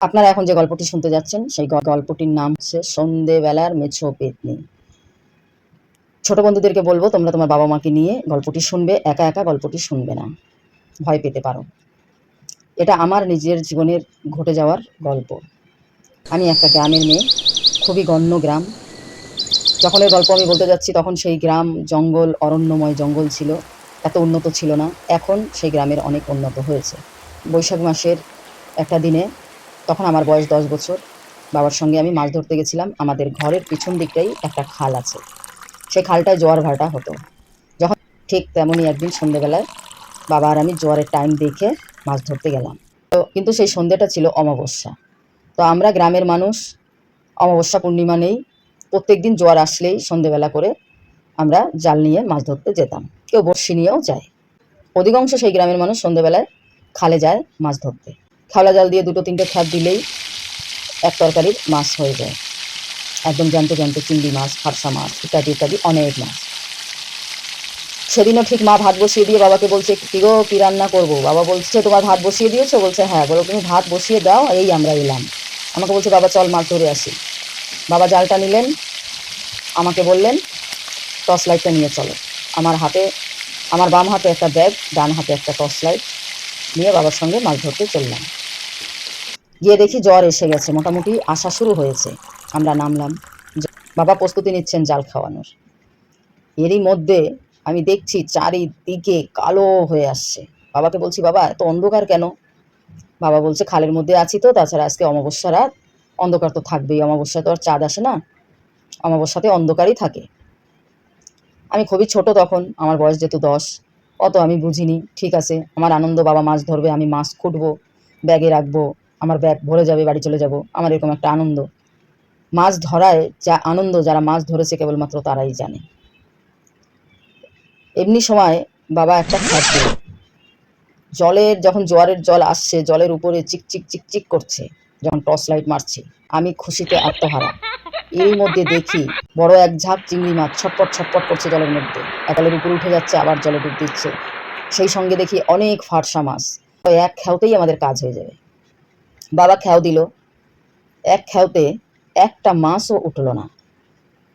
আপনারা এখন যে গল্পটি শুনতে যাচ্ছেন সেই গল্পটির নাম হচ্ছে সন্ধেবেলার মেছো পেতনি। ছোট বন্ধুদেরকে বলবো তোমরা তোমার বাবা মাকে নিয়ে গল্পটি শুনবে, একা একা গল্পটি শুনবে না, ভয় পেতে পারো। এটা আমার নিজের জীবনের ঘটে যাওয়ার গল্প। আমি একটা গ্রামের মেয়ে, খুবই গণ্য গ্রাম। যখন এই গল্প আমি বলতে যাচ্ছি তখন সেই গ্রাম জঙ্গল, অরণ্যময় জঙ্গল ছিল, এত উন্নত ছিল না। এখন সেই গ্রামের অনেক উন্নত হয়েছে। বৈশাখ মাসের একটা দিনে, তখন আমার বয়স 10 বছর, বাবার সঙ্গে আমি মাছ ধরতে গেছিলাম। আমাদের ঘরের পিছন দিকটাই একটা খাল আছে, সেই খালটায় জোয়ার ভাটা হতো। যখন ঠিক তেমনই একদিন সন্ধ্যেবেলায় বাবা আর আমি জোয়ারের টাইম দেখে মাছ ধরতে গেলাম। কিন্তু সেই সন্ধ্যেটা ছিল অমাবস্যা। তো আমরা গ্রামের মানুষ, অমাবস্যা পূর্ণিমা নেই, প্রত্যেক দিন জোয়ার আসলেই সন্ধ্যেবেলা করে আমরা জাল নিয়ে মাছ ধরতে যেতাম, কেউ বড়শি নিয়েও যায়। অধিকাংশ সেই গ্রামের মানুষ সন্ধ্যেবেলায় খালে যায় মাছ ধরতে। খেওলা জাল দিয়ে 2-3টে খ্যাপ দিলেই এক তরকারির মাছ হয়ে যায়, একদম জ্যান্ত জ্যান্ত চিংড়ি মাছ, ফারসা মাছ ইত্যাদি ইত্যাদি অনেক মাছ। সেদিনও ঠিক মা ভাত বসিয়ে দিয়ে বাবাকে বলছে, কি গো কি রান্না করবো? বাবা বলছে, তোমার ভাত বসিয়ে দিয়েছো? বলছে হ্যাঁ। বলো তুমি ভাত বসিয়ে দাও, এই আমরা এলাম। আমাকে বলছে, বাবা চল মাছ ধরে আসি। বাবা জালটা নিলেন, আমাকে বললেন টর্চ লাইটটা নিয়ে চলো। আমার বাম হাতে একটা ব্যাগ, ডান হাতে একটা টর্চ লাইট নিয়ে বাবার সঙ্গে মাছ ধরতে চললাম। গিয়ে দেখি জ্বর এসে গেছে, মোটামুটি আসা শুরু হয়েছে। আমরা নামলাম, বাবা প্রস্তুতি নিচ্ছেন জাল খাওয়ানোর। এরই মধ্যে আমি দেখছি চারিদিকে কালো হয়ে আসছে। বাবাকে বলছি, বাবা এত অন্ধকার কেন? বাবা বলছে, খালের মধ্যে আছি তো, তাছাড়া আজকে অমাবস্যা রাত, অন্ধকার তো থাকবেই, অমাবস্যা তো আর চাঁদ আসে না, অমাবস্যাতে অন্ধকারই থাকে। আমি খুবই ছোট তখন, আমার বয়স যেহেতু 10, অত আমি বুঝিনি। ঠিক আছে, আমার আনন্দ, বাবা মাছ ধরবে, আমি মাছ খুঁটবো, ব্যাগে রাখবো, আমার ব্যাগ ভরে যাবে, বাড়ি চলে যাব, আমার এরকম একটা আনন্দ। মাছ ধরায় যা আনন্দ যারা মাছ ধরেছে কেবলমাত্র তারাই জানে। এমনি সময় বাবা একটা খ্যাপ দিল, জলের যখন জোয়ারের জল আসছে, জলের উপরে চিকচিক চিকচিক করছে, যখন টর্চ লাইট মারছি, আমি খুশিতে আত্মহারা। এরই মধ্যে দেখি বড় এক ঝাঁক চিংড়ি মাছ ছটপট ছটপট করছে জলের মধ্যে, জলের উপরে উঠে যাচ্ছে, আবার জলে ডুব দিচ্ছে। সেই সঙ্গে দেখি অনেক ফারসা মাছ। এক খেওতেই আমাদের কাজ হয়ে যাবে। বাবা খেও দিল, এক খেওতে একটা মাছও উঠল না।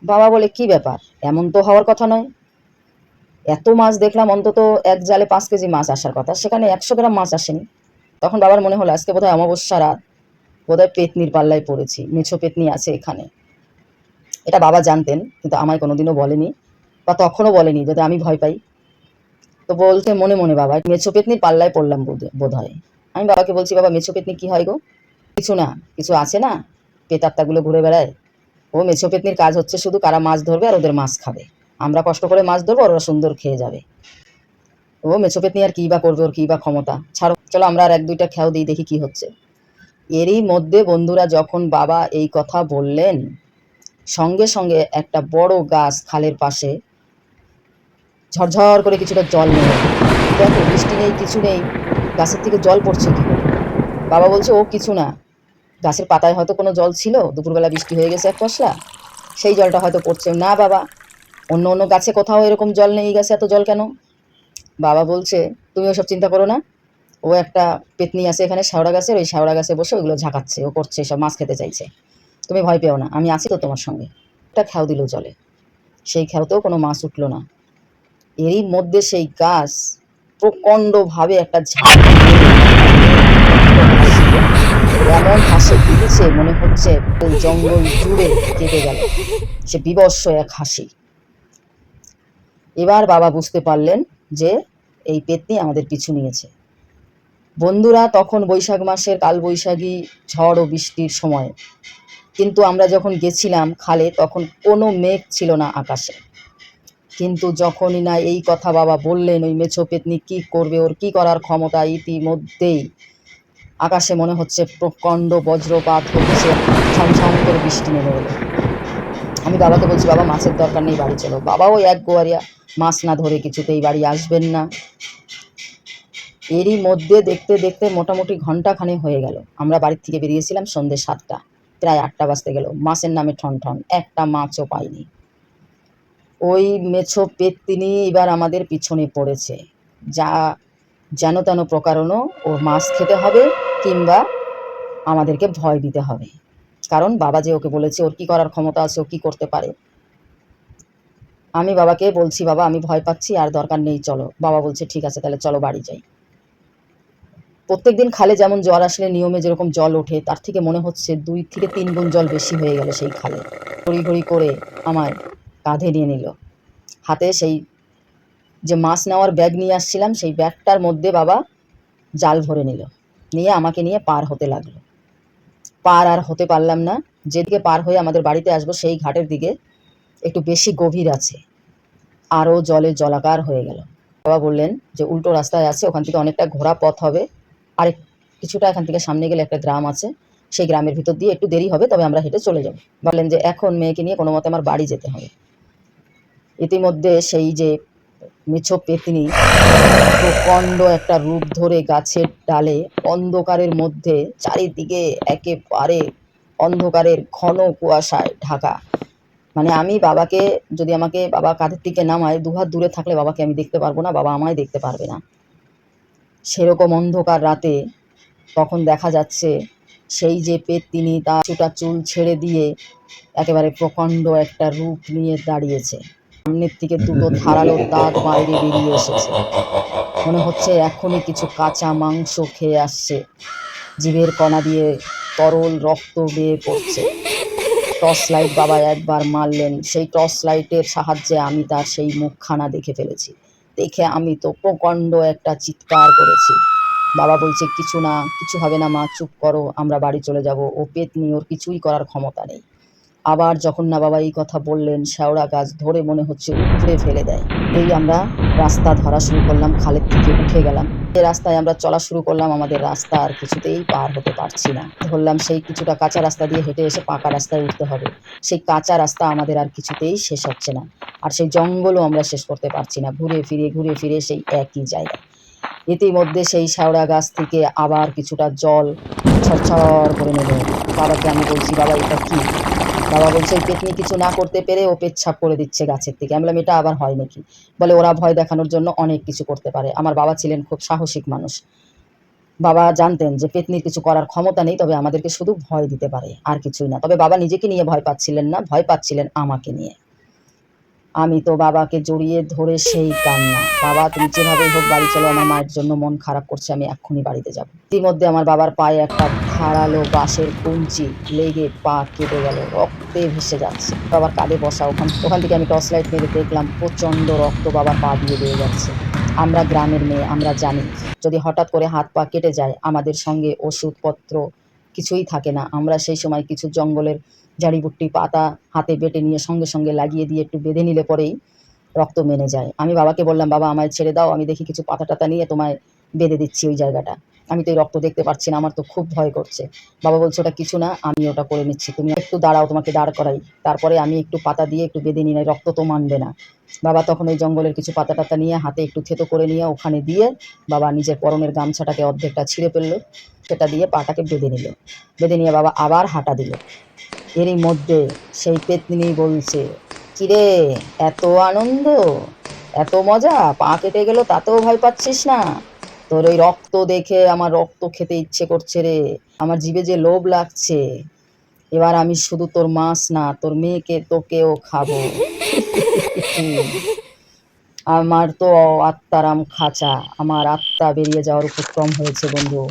বাবা বলে, কি ব্যাপার, এমন তো হওয়ার কথা নয়। এত মাছ দেখলাম, অন্তত এক জালে 5 কেজি মাছ আসার কথা, সেখানে 100 গ্রাম মাছ আসেনি। তখন বাবার মনে হলো আজকে বোধহয় অমাবস্যা রাত, বোধহয় পেতনির পাল্লায় পড়েছি, মেছো পেতনি আছে এখানে। এটা বাবা জানতেন, কিন্তু আমায় কোনোদিনও বলেনি, বা তখনও বলেনি যাতে আমি ভয় পাই। তো বলতে মনে মনে, বাবা মেছো পেতনির পাল্লায় পড়লাম বোধ হয়। আমি বাবাকে বলছি, বাবা মেছো পেতনি কি হয় গো? কিছু না, কিছু আছে না, পেতাত্তাগুলো ঘুরে বেড়ায়। ও মেছো পেতনির কাজ হচ্ছে শুধু কারা মাছ ধরবে আর ওদের মাছ খাবে। আমরা কষ্ট করে মাছ ধরবো, ওরা সুন্দর খেয়ে যাবে। ও মেছো পেতনি আর কী বা করবে, ওর কী বা ক্ষমতা, ছাড়ো, চলো আমরা আর 1-2টা খেয়াও দিই, দেখি কি হচ্ছে। এরই মধ্যে বন্ধুরা যখন বাবা এই কথা বললেন, সঙ্গে সঙ্গে একটা বড় গাছ খালের পাশে ঝরঝর করে কিছুটা জল নেমে এলো। দেখো বৃষ্টি নেই, কিছু নেই, গাছের থেকে জল পড়ছে কি করে? বাবা বলছে, ও কিছু না, গাছের পাতায় হয়তো কোনো জল ছিল, দুপুরবেলা বৃষ্টি হয়ে গেছে এক পশলা, সেই জলটা হয়তো পড়ছে। না বাবা, অন্য অন্য গাছে কোথাও এরকম জল নেই, গাছে এত জল কেন? বাবা বলছে, তুমি ওসব চিন্তা করো না, ও একটা পেতনি আছে এখানে শেওড়া গাছের, ওই শেওড়া গাছে বসে ওইগুলো ঝাঁকাচ্ছে, ও করছে, সব মাছ খেতে চাইছে, তুমি ভয় পেও না, আমি আছি তো তোমার সঙ্গে। একটা খেও দিল জলে, সেই খেওতেও কোনো মাছ উঠলো না। এরই মধ্যে সেই গাছ প্রচণ্ডভাবে একটা ঝাঁক এমন হাসি দিচ্ছে, মনে হচ্ছে জঙ্গল জুড়ে কেঁপে গেল। সে বিবস্ব এক হাসি। এবার বাবা বুঝতে পারলেন যে এই পেতনি আমাদের পিছু নিয়েছে। বন্ধুরা, তখন বৈশাখ মাসের কালবৈশাখী ঝড় ও বৃষ্টির সময়, কিন্তু আমরা যখন গেছিলাম খালে তখন কোনো মেঘ ছিল না আকাশে। কিন্তু যখনই না এই কথা বাবা বললেন, ওই মেছো পেতনি কী করবে, ওর কী করার ক্ষমতা, ইতিমধ্যেই আকাশে মনে হচ্ছে প্রচণ্ড বজ্রপাত হচ্ছে, ঝমঝম করে বৃষ্টি নেমে এলো। আমি বাবাকে বলছি, বাবা মাছের দরকার নেই, বাড়ি চলো। বাবাও এক গোয়ারিয়া, মাছ না ধরে কিছুতেই বাড়ি আসবেন না। এরই মধ্যে দেখতে দেখতে মোটামুটি ঘন্টাখানেক হয়ে গেল। আমরা বাড়ির থেকে বেরিয়েছিলাম সন্ধ্যে 7টা, প্রায় 8টা বাজতে গেল। মাছের নামে ঠন, একটা মাছও পাইনি। ওই মেছো পেতনি এবার আমাদের পিছনে পড়েছে, যা যেন তেন প্রকারণও ওর মাছ খেতে হবে, কিংবা আমাদেরকে ভয় দিতে হবে, কারণ বাবা যে ওকে বলেছে ওর কী করার ক্ষমতা আছে, ও কী করতে পারে। আমি বাবাকে বলছি, বাবা আমি ভয় পাচ্ছি, আর দরকার নেই চলো। বাবা বলছে ঠিক আছে তাহলে চলো বাড়ি যাই। প্রত্যেকদিন খালে যেমন জ্বর আসলে নিয়মে যেরকম জল ওঠে, তার থেকে মনে হচ্ছে 2 থেকে 3 গুণ জল বেশি হয়ে গেল সেই খালে। হড়ি করে আমায় কাঁধে নিয়ে নিল। হাতে সেই যে মাছ নেওয়ার ব্যাগ নিয়ে আসছিলাম, সেই ব্যাগটার মধ্যে বাবা জাল ভরে নিল, নিয়ে আমাকে নিয়ে পার হতে লাগলো। পার আর হতে পারলাম না। যেদিকে পার হয়ে আমাদের বাড়িতে আসবো সেই ঘাটের দিকে একটু বেশি গভীর আছে, আরও জলে জলাকার হয়ে গেল। বাবা বললেন যে উল্টো রাস্তায় আছে, ওখান থেকে অনেকটা ঘোরা পথ হবে, আর কিছুটা এখান থেকে সামনে গেলে একটা গ্রাম আছে, সেই গ্রামের ভিতর দিয়ে একটু দেরি হবে, তবে আমরা হেঁটে চলে যাব। বললেন যে এখন মেয়েকে নিয়ে কোনো মতে আমার বাড়ি যেতে হবে। ইতিমধ্যে সেই যে মেছো পেতনি প্রচণ্ড একটা রূপ ধরে গাছের ডালে অন্ধকারের মধ্যে, চারিদিকে একেবারে অন্ধকারের ঘন কুয়াশায় ঢাকা। মানে আমি বাবাকে, যদি আমাকে বাবা কাঁধের থেকে নামায়, 2 হাত দূরে থাকলে বাবাকে আমি দেখতে পারবো না, বাবা আমায় দেখতে পারবে না। সেরকম অন্ধকার রাতে তখন দেখা যাচ্ছে সেই যে পেতনি তার কিছুটা চুল ছেড়ে দিয়ে একেবারে প্রকাণ্ড একটা রূপ নিয়ে দাঁড়িয়েছে। সামনের থেকে 2টো ধারালো দাঁত বাইরে বেরিয়ে এসেছে। মনে হচ্ছে এখনই কিছু কাঁচা মাংস খেয়ে আসছে। জিভের কণা দিয়ে তরল রক্ত বেয়ে পড়ছে। টর্চ লাইট বাবা একবার মারলেন, সেই টর্চ লাইটের সাহায্যে আমি তার সেই মুখখানা দেখে ফেলেছি। দেখে আমি তো প্রকাণ্ড একটা চিৎকার করেছি। বাবা বলছে কিছু না, কিছু হবে না মা, চুপ করো, আমরা বাড়ি চলে যাব, ও পেতনি, ওর কিছুই করার ক্ষমতা নেই। আবার যখন না বাবা এই কথা বললেন, শেওড়া গাছ ধরে মনে হচ্ছে উপড়ে ফেলে দেয়। এই আমরা রাস্তা ধরা শুরু করলাম, খালের থেকে উঠে গেলাম। এই রাস্তায় আমরা চলা শুরু করলাম, আমাদের রাস্তা আর কিছুতেই পার হতে পারছি না। ধরলাম সেই কিছুটা কাঁচা রাস্তা দিয়ে হেঁটে এসে পাকা রাস্তায় উঠতে হবে। সেই কাঁচা রাস্তা আমাদের আর কিছুতেই শেষ হচ্ছে না, আর সেই জঙ্গলও আমরা শেষ করতে পারছি না, ঘুরে ফিরে সেই একই জায়গা। ইতিমধ্যে সেই শেওড়া গাছ থেকে আবার কিছুটা জল ছড়ছড় করে নেল। বাবাকে আমি বলছি, বাবা এটা কি? বাবা বলছে ওই পেতনি কিছু না করতে পেরে ও পেচ্ছাপ করে দিচ্ছে গাছের থেকে। আমি বললাম এটা আবার হয় নাকি? বলে ওরা ভয় দেখানোর জন্য অনেক কিছু করতে পারে। আমার বাবা ছিলেন খুব সাহসিক মানুষ। বাবা জানতেন যে পেতনির কিছু করার ক্ষমতা নেই, তবে আমাদেরকে শুধু ভয় দিতে পারে, আর কিছুই না। তবে বাবা নিজেকে নিয়ে ভয় পাচ্ছিলেন না, ভয় পাচ্ছিলেন আমাকে নিয়ে। আমি তো বাবাকে জড়িয়ে ধরে সেই কান্না, বাবা তুমি যেভাবেই হোক বাড়ি চলো, আমার মায়ের জন্য মন খারাপ করছে, আমি এক্ষুনি বাড়িতে যাব। ইতিমধ্যে আমার বাবার পায়ে একটা ধারালো বাঁশের কঞ্চি লেগে পা কেটে গেল, রক্তে ভেসে যাচ্ছে। বাবার কাঁধে বসা, ওখান থেকে আমি টর্চ লাইট মেরে দেখলাম প্রচণ্ড রক্ত বাবার পা দিয়ে বেয়ে যাচ্ছে। আমরা গ্রামের মেয়ে, আমরা জানি যদি হঠাৎ করে হাত পা কেটে যায়, আমাদের সঙ্গে ওষুধপত্র কিছুই থাকে না। আমরা সেই সময় কিছু জঙ্গলের ঝাড়িবুটি পাতা হাতে বেটে নিয়ে সঙ্গে সঙ্গে লাগিয়ে দিয়ে একটু বেঁধে নিলে পরেই রক্ত মেনে যায়। আমি বাবাকে বললাম, বাবা আমায় ছেড়ে দাও, আমি দেখি কিছু পাতা টাতা নিয়ে তোমায় বেঁধে দিচ্ছি ওই জায়গাটা। আমি তো এই রক্ত দেখতে পাচ্ছি না, আমার তো খুব ভয় করছে। বাবা বলছে ওটা কিছু না, আমি ওটা করে নিচ্ছি, তুমি একটু দাঁড়াও, তোমাকে দাঁড় করাই, তারপরে আমি একটু পাতা দিয়ে একটু বেঁধে নিই, রক্ত তো মানবে না। বাবা তখন ওই জঙ্গলের কিছু পাতা টাতা নিয়ে হাতে একটু থেতো করে নিয়ে ওখানে দিয়ে বাবা নিজের পরনের গামছাটাকে অর্ধেকটা ছিঁড়ে ফেললো, সেটা দিয়ে পাটাকে বেঁধে নিল। বেঁধে নিয়ে বাবা আবার হাঁটা দিল। এরই মধ্যে সেই পেতনি বলছে, কিরে এত আনন্দ, এত মজা, পা কেটে গেল তাতেও ভয় পাচ্ছিস না? তোর ওই রক্ত দেখে আমার রক্ত খেতে ইচ্ছে করছে রে, আমার জিভে যে লোভ লাগছে। এবার আমি শুধু তোর মাছ না, তোর মেয়েকে তোকেও খাবো। আমার তো আত্মারাম খাঁচা, আমার আত্মা বেরিয়ে যাওয়ার উপক্রম হয়েছে বন্ধু।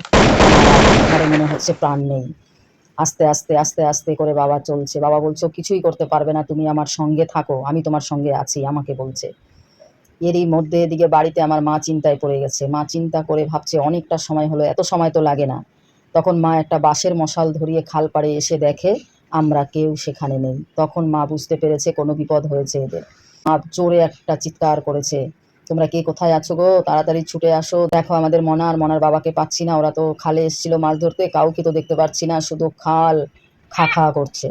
আমার মনে হচ্ছে প্রাণ নেই। আস্তে আস্তে আস্তে আস্তে করে বাবা চলছে। বাবা বলছে কিছুই করতে পারবে না, তুমি আমার সঙ্গে থাকো, আমি তোমার সঙ্গে আছি, আমাকে বলছে। এরই মধ্যে এদিকে বাড়িতে আমার মা চিন্তায় পড়ে গেছে। মা চিন্তা করে ভাবছে অনেকটা সময় হলো, এত সময় তো লাগে না। তখন মা একটা বাঁশের মশাল ধরিয়ে খাল পাড়ে এসে দেখে আমরা কেউ সেখানে নেই। তখন মা বুঝতে পেরেছে কোনো বিপদ হয়েছে এদের। মা জোরে একটা চিৎকার করেছে, তোমরা কে কোথায় আছো গো, তাড়াতাড়ি ছুটে আসো, দেখো আমাদের মনা আর মনার বাবাকে পাচ্ছি না, ওরা তো খালে এসেছিল মাছ ধরতে, কাউকে তো দেখতে পাচ্ছি না, শুধু খাল খা খা করছে,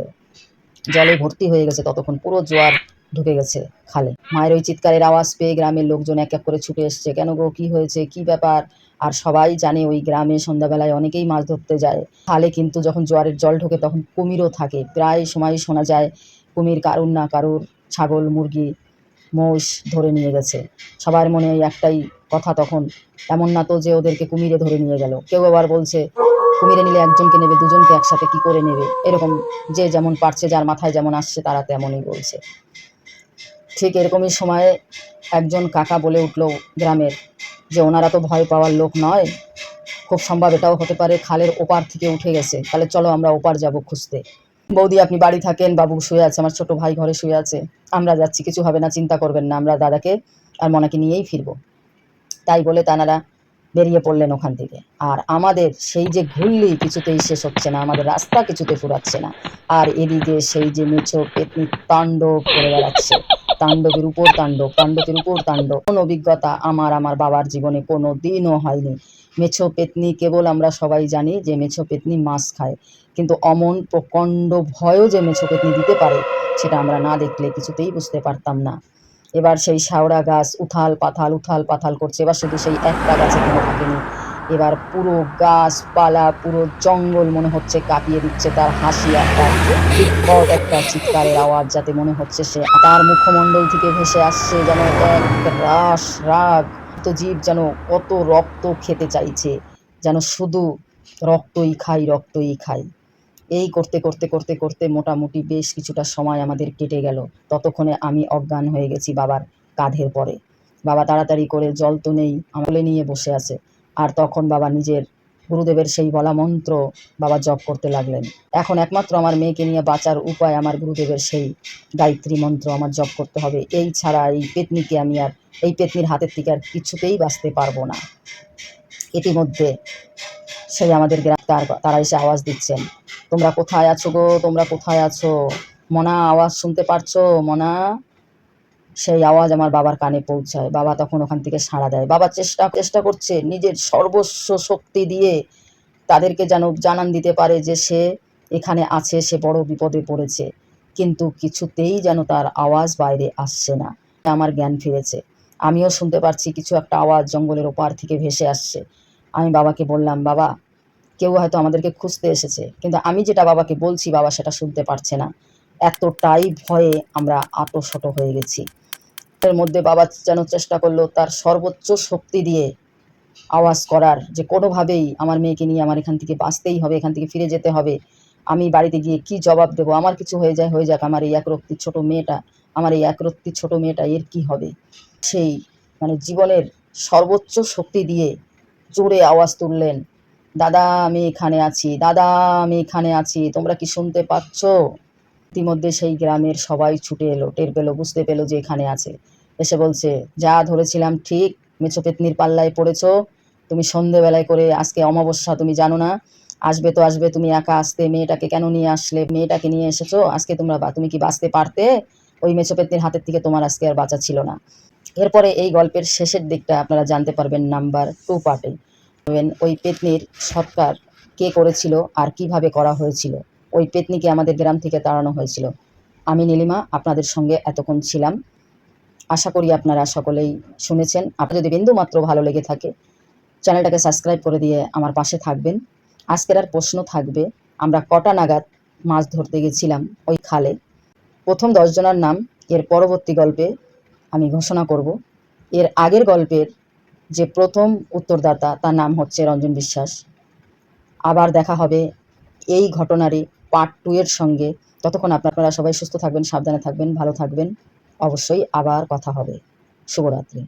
জলে ভর্তি হয়ে গেছে, ততক্ষণ পুরো জোয়ার ঢুকে গেছে খালে। মায়ের ওই চিৎকারের আওয়াজ পেয়ে গ্রামের লোকজন এক এক করে ছুটে এসছে, কেন গো কি হয়েছে, কি ব্যাপার? আর সবাই জানে ওই গ্রামে সন্ধ্যাবেলায় অনেকেই মাছ ধরতে যায় খালে, কিন্তু যখন জোয়ারের জল ঢোকে তখন কুমিরও থাকে, প্রায় সময় শোনা যায় কুমির কারুর না কারুর ছাগল মুরগি মোষ ধরে নিয়ে গেছে। সবার মনে একটাই কথা তখন, এমন না তো যে ওদেরকে কুমিরে ধরে নিয়ে গেল। কেউ আবার বলছে কুমিরে নিলে একজনকে নেবে, দুজনকে একসাথে কি করে নেবে, এরকম যে যেমন পারছে, যার মাথায় যেমন আসছে তারা তেমনই বলছে। ঠিক এরকমই সময়ে একজন কাকা বলে উঠল গ্রামের, যে ওনারা তো ভয় পাওয়ার লোক নয়, খুব সম্ভব এটাও হতে পারে খালের ওপার থেকে উঠে গেছে, তাহলে চলো আমরা ওপার যাব খুঁজতে। বৌদি আপনি বাড়ি থাকেন, বাবু শুয়ে আছে, আমার ছোট ভাই ঘরে শুয়ে আছে, আমরা যাচ্ছি, কিছু হবে না, চিন্তা করবেন না, আমরা দাদাকে আর মনাকে নিয়েই ফিরবো। তাই বলে তানারা বেরিয়ে পড়লেন ওখান থেকে। আর আমাদের সেই যে ঘুরলি কিছুতেই শেষ হচ্ছে না, আমাদের রাস্তা কিছুতে ফুরাচ্ছে না, আর এদিকে সেই যে মেছো পেতনি তাণ্ডব করে বেড়াচ্ছে, তাণ্ডবের উপর তাণ্ডব, তাণ্ডবের উপর তাণ্ডব। কোন অভিজ্ঞতা আমার বাবার জীবনে কোনো দিনও হয়নি। মেছো পেতনি কেবল আমরা সবাই জানি যে মেছো পেতনি মাছ খায়, কিন্তু অমন প্রকাণ্ড ভয়ও যে মেছো পেতনি দিতে পারে সেটা আমরা না দেখলে কিছুতেই বুঝতে পারতাম না। এবার সেই শাওড়া গাছ উথাল পাথাল করছে, এবার শুধু সেই একটা গাছে থেমে থাকেনি, এবার পুরো গাছপালা পুরো জঙ্গল মনে হচ্ছে কাঁপিয়ে দিচ্ছে তার হাসি, একটা বিকট একটা চিৎকারের আওয়াজ, যাতে মনে হচ্ছে সে তার মুখমণ্ডল থেকে ভেসে আসছে যেন এক রাস রাগ, তো জীব যেন কত রক্ত খেতে চাইছে, যেন শুধু রক্তই খাই। এই করতে করতে করতে করতে মোটামুটি বেশ কিছুটা সময় আমাদের কেটে গেল। ততক্ষণে আমি অজ্ঞান হয়ে গেছি বাবার কাঁধের পরে। বাবা তাড়াতাড়ি করে, জল তো নেই, আমলে নিয়ে বসে আছে, আর তখন বাবা নিজের গুরুদেবের সেই বলা মন্ত্র বাবা জপ করতে লাগলেন। এখন একমাত্র আমার মেয়েকে নিয়ে বাঁচার উপায় আমার গুরুদেবের সেই গায়ত্রী মন্ত্র আমার জপ করতে হবে, এই ছাড়া এই পেতনিকে আমি আর, এই পেতনির হাতের থেকে আর কিছুতেই বাঁচতে পারবো না। ইতিমধ্যে সেই আমাদের গ্রাম তারা এসে আওয়াজ দিচ্ছেন, তোমরা কোথায় আছো গো, তোমরা কোথায় আছো, মনা আওয়াজ শুনতে পারছো মনা? সেই আওয়াজ আমার বাবার কানে পৌঁছায়। বাবা তখন ওখান থেকে সাড়া দেয়। বাবা চেষ্টা করছে নিজের সর্বস্ব শক্তি দিয়ে তাদেরকে যেন জানান দিতে পারে যে সে এখানে আছে, সে বড় বিপদে পড়েছে, কিন্তু কিছুতেই যেন তার আওয়াজ বাইরে আসছে না। আমার জ্ঞান ফিরেছে, আমিও শুনতে পারছি কিছু একটা আওয়াজ জঙ্গলের ওপার থেকে ভেসে আসছে। আমি বাবাকে বললাম, বাবা কেউ হয়তো আমাদেরকে খুঁজতে এসেছে, কিন্তু আমি যেটা বাবাকে বলছি বাবা সেটা শুনতে পারছে না। এতটাই ভয়ে আমরা আতশত হয়ে গেছি। এর মধ্যে বাবা যেন চেষ্টা করলো তার সর্বোচ্চ শক্তি দিয়ে আওয়াজ করার, যে কোনোভাবেই আমার মেয়েকে নিয়ে আমার এখান থেকে বাঁচতেই হবে, এখান থেকে ফিরে যেতে হবে। আমি বাড়িতে গিয়ে কি জবাব দেবো? আমার কিছু হয়ে যাক, আমার এই একরত্তি ছোট মেয়েটা এর কি হবে? সেই জীবনের সর্বোচ্চ শক্তি দিয়ে জোরে আওয়াজ তুললেন, দাদা আমি এখানে আছি, দাদা আমি এখানে আছি, তোমরা কি শুনতে পাচ্ছ? ইতিমধ্যে সেই গ্রামের সবাই ছুটে এলো, টের পেলো, বুঝতে পেলো যে এখানে আছে। এসে বলছে, যা ধরেছিলাম ঠিক, মেছো পেতনির পাল্লায় পড়েছো তুমি। সন্ধেবেলায় করে, আজকে অমাবস্যা, তুমি জানো না? আসবে তো আসবে, তুমি একা আসতে, মেয়েটাকে কেন নিয়ে আসলে? মেয়েটাকে নিয়ে এসেছো, আজকে তুমি কি বাঁচতে পারতে? ওই মেছো পেতনির হাতের থেকে তোমার আজকে আর বাঁচা ছিল না। এরপরে এই গল্পের শেষের দিকটা আপনারা জানতে পারবেন নাম্বার 2 পার্টে। ওই পেতনির সৎকার কে করেছিল আর কিভাবে করা হয়েছিল, ওই পেতনিকে আমাদের গ্রাম থেকে তাড়ানো হয়েছিল। আমি নীলিমা আপনাদের সঙ্গে এতক্ষণ ছিলাম। আশা করি আপনারা সকলেই শুনেছেন। আপনার যদি বিন্দুমাত্র ভালো লেগে থাকে চ্যানেলটাকে সাবস্ক্রাইব করে দিয়ে আমার পাশে থাকবেন। আজকের আর প্রশ্ন থাকবে, আমরা কটা নাগাদ মাছ ধরতে গেছিলাম ওই খালে? প্রথম 10 জনের নাম এর পরবর্তী গল্পে আমি ঘোষণা করব। এর আগের গল্পের যে প্রথম উত্তরদাতা তার নাম হচ্ছে রঞ্জন বিশ্বাস। আবার দেখা হবে এই ঘটনারই পার্ট 2 এর সঙ্গে। ততক্ষণ আপনারা সবাই সুস্থ থাকবেন, সাবধানে থাকবেন, ভালো থাকবেন। অবশ্যই আবার কথা হবে। শুভরাত্রি।